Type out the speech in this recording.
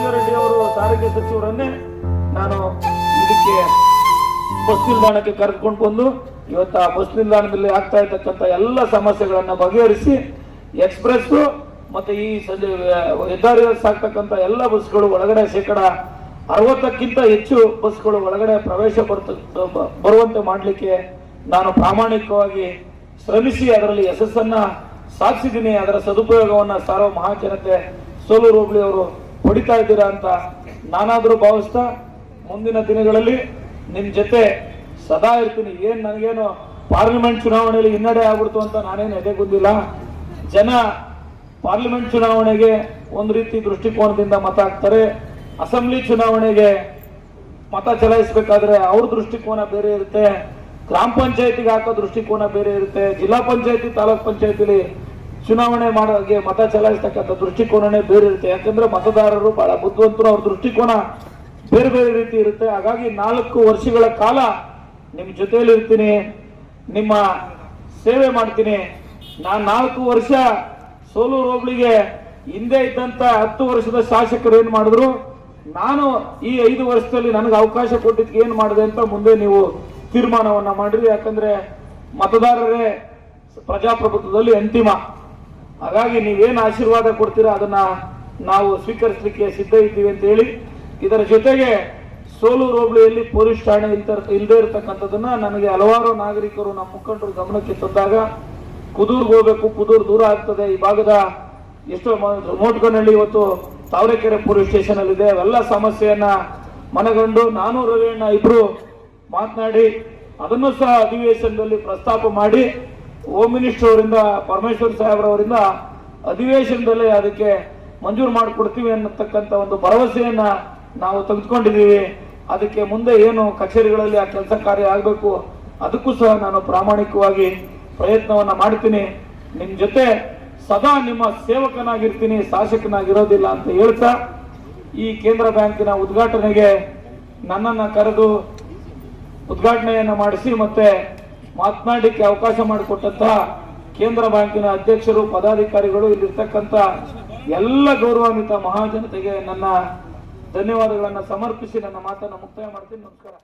ರಾಮಲಿಂಗಾರೆಡ್ಡಿ ಅವರು ಸಾರಿಗೆ ಸಚಿವರನ್ನೇ ನಾನು ಇದಕ್ಕೆ ಬಸ್ ನಿಲ್ದಾಣಕ್ಕೆ ಕರೆದುಕೊಂಡು ಬಂದು ಇವತ್ತು ಆ ಬಸ್ ನಿಲ್ದಾಣದಲ್ಲಿ ಆಗ್ತಾ ಇರ್ತಕ್ಕಂಥ ಎಲ್ಲ ಸಮಸ್ಯೆಗಳನ್ನ ಬಗೆಹರಿಸಿ ಎಕ್ಸ್ಪ್ರೆಸ್ ಮತ್ತೆ ಈ ಹೆದ್ದಾರಿಯಲ್ಲಿ ಸಾಕ್ತಕ್ಕಂಥ ಎಲ್ಲ ಬಸ್ಗಳು ಒಳಗಡೆ 60% ಹೆಚ್ಚು ಬಸ್ಗಳು ಒಳಗಡೆ ಪ್ರವೇಶ ಬರುವಂತೆ ಮಾಡಲಿಕ್ಕೆ ನಾನು ಪ್ರಾಮಾಣಿಕವಾಗಿ ಶ್ರಮಿಸಿ ಅದರಲ್ಲಿ ಯಶಸ್ಸನ್ನ ಸಾಧಿಸಿದ್ದೀನಿ. ಅದರ ಸದುಪಯೋಗವನ್ನ ಸಾರೋ ಮಹಾಜನತೆ ಸೋಲೂರು ಹೋಬಳಿ ಅವರು ಹೊಡಿತಾ ಇದ್ದೀರಾ ಅಂತ ನಾನಾದ್ರೂ ಭಾವಿಸ್ತಾ ಮುಂದಿನ ದಿನಗಳಲ್ಲಿ ನಿಮ್ ಜೊತೆ ಸದಾ ಇರ್ತೀನಿ. ನನಗೇನು ಪಾರ್ಲಿಮೆಂಟ್ ಚುನಾವಣೆಯಲ್ಲಿ ಹಿನ್ನಡೆ ಆಗ್ಬಿಡ್ತು ಅಂತ ನಾನೇನು ಎದೆಗುಂದಿಲ್ಲ. ಜನ ಪಾರ್ಲಿಮೆಂಟ್ ಚುನಾವಣೆಗೆ ಒಂದು ರೀತಿ ದೃಷ್ಟಿಕೋನದಿಂದ ಮತ ಹಾಕ್ತಾರೆ, ಅಸೆಂಬ್ಲಿ ಚುನಾವಣೆಗೆ ಮತ ಚಲಾಯಿಸಬೇಕಾದ್ರೆ ಅವ್ರ ದೃಷ್ಟಿಕೋನ ಬೇರೆ ಇರುತ್ತೆ, ಗ್ರಾಮ ಪಂಚಾಯತಿಗೆ ಹಾಕೋ ದೃಷ್ಟಿಕೋನ ಬೇರೆ ಇರುತ್ತೆ, ಜಿಲ್ಲಾ ಪಂಚಾಯತಿ ತಾಲೂಕ್ ಪಂಚಾಯತಿಲಿ ಚುನಾವಣೆ ಮಾಡೋಗೆ ಮತ ಚಲಾಯಿಸ್ತಕ್ಕಂಥ ದೃಷ್ಟಿಕೋನನೇ ಬೇರೆ ಇರುತ್ತೆ. ಯಾಕಂದ್ರೆ ಮತದಾರರು ಬಹಳ ಬುದ್ಧಿವಂತರು, ಅವ್ರ ದೃಷ್ಟಿಕೋನ ಬೇರೆ ಬೇರೆ ರೀತಿ ಇರುತ್ತೆ. ಹಾಗಾಗಿ 4 ವರ್ಷಗಳ ಕಾಲ ನಿಮ್ ಜೊತೆಯಲ್ಲಿ ಇರ್ತೀನಿ, ನಿಮ್ಮ ಸೇವೆ ಮಾಡ್ತೀನಿ. ನಾನು 4 ವರ್ಷ ಸೋಲೂರು ಹೋಬಳಿಗೆ ಹಿಂದೆ ಇದ್ದಂತ 10 ವರ್ಷದ ಶಾಸಕರು ಏನ್ ಮಾಡಿದ್ರು, ನಾನು ಈ 5 ವರ್ಷದಲ್ಲಿ ನನಗೆ ಅವಕಾಶ ಕೊಟ್ಟಿದ್ದಕ್ಕೆ ಏನ್ ಮಾಡಿದೆ ಅಂತ ಮುಂದೆ ನೀವು ತೀರ್ಮಾನವನ್ನ ಮಾಡಿರಿ. ಯಾಕಂದ್ರೆ ಮತದಾರರೇ ಪ್ರಜಾಪ್ರಭುತ್ವದಲ್ಲಿ ಅಂತಿಮ. ಹಾಗಾಗಿ ನೀವೇನು ಆಶೀರ್ವಾದ ಕೊಡ್ತೀರಾ ಅದನ್ನ ನಾವು ಸ್ವೀಕರಿಸಲಿಕ್ಕೆ ಸಿದ್ಧ ಇದ್ದೀವಿ ಅಂತ ಹೇಳಿ, ಇದರ ಜೊತೆಗೆ ಸೋಲೂರು ಹೋಬಳಿಯಲ್ಲಿ ಪೊಲೀಸ್ ಠಾಣೆ ಇಲ್ಲದೆ ಇರತಕ್ಕಂಥದ್ದನ್ನ ನನಗೆ ಹಲವಾರು ನಾಗರಿಕರು, ನಮ್ಮ ಮುಖಂಡರು ಗಮನಕ್ಕೆ ತಂದಾಗ ಕುದೂರ್ಗೆ ಹೋಗ್ಬೇಕು, ಕುದೂರು ದೂರ ಆಗ್ತದೆ, ಈ ಭಾಗದ ಎಷ್ಟೋ ಮೋಟ್ಕನಹಳ್ಳಿ ಇವತ್ತು ತಾವರೆಕೆರೆ ಪೊಲೀಸ್ ಸ್ಟೇಷನ್ ಅಲ್ಲಿ ಇದೆ, ಅವೆಲ್ಲ ಸಮಸ್ಯೆಯನ್ನ ಮನಗಂಡು ನಾನು ರವಿಯಣ್ಣ ಇಬ್ರು ಮಾತನಾಡಿ ಅದನ್ನು ಸಹ ಅಧಿವೇಶನದಲ್ಲಿ ಪ್ರಸ್ತಾಪ ಮಾಡಿ ಹೋಮ್ ಮಿನಿಸ್ಟರ್ ಅವರಿಂದ, ಪರಮೇಶ್ವರ್ ಸಾಹೇಬ್ರವರಿಂದ ಅಧಿವೇಶನದಲ್ಲೇ ಅದಕ್ಕೆ ಮಂಜೂರು ಮಾಡಿಕೊಡ್ತೀವಿ ಅನ್ನತಕ್ಕಂಥ ಒಂದು ಭರವಸೆಯನ್ನ ನಾವು ತೆಗೆದುಕೊಂಡಿದ್ದೀವಿ. ಅದಕ್ಕೆ ಮುಂದೆ ಏನು ಕಚೇರಿಗಳಲ್ಲಿ ಆ ಕೆಲಸ ಕಾರ್ಯ ಆಗಬೇಕು ಅದಕ್ಕೂ ಸಹ ನಾನು ಪ್ರಾಮಾಣಿಕವಾಗಿ ಪ್ರಯತ್ನವನ್ನ ಮಾಡ್ತೀನಿ. ನಿಮ್ ಜೊತೆ ಸದಾ ನಿಮ್ಮ ಸೇವಕನಾಗಿರ್ತೀನಿ, ಶಾಸಕನಾಗಿರೋದಿಲ್ಲ ಅಂತ ಹೇಳ್ತಾ ಈ ಕೇಂದ್ರ ಬ್ಯಾಂಕಿನ ಉದ್ಘಾಟನೆಗೆ ನನ್ನನ್ನ ಕರೆದು ಉದ್ಘಾಟನೆಯನ್ನ ಮಾಡಿಸಿ ಮತ್ತೆ ಮಾತನಾಡಲಿಕ್ಕೆ ಅವಕಾಶ ಮಾಡಿಕೊಟ್ಟಂತ ಕೇಂದ್ರ ಬ್ಯಾಂಕಿನ ಅಧ್ಯಕ್ಷರು, ಪದಾಧಿಕಾರಿಗಳು, ಇಲ್ಲಿರ್ತಕ್ಕಂಥ ಎಲ್ಲ ಗೌರವಾನ್ವಿತ ಮಹಾಜನತೆಗೆ ನನ್ನ ಧನ್ಯವಾದಗಳನ್ನು ಸಮರ್ಪಿಸಿ ನನ್ನ ಮಾತನ್ನು ಮುಕ್ತಾಯ ಮಾಡ್ತೀನಿ. ನಮಸ್ಕಾರ.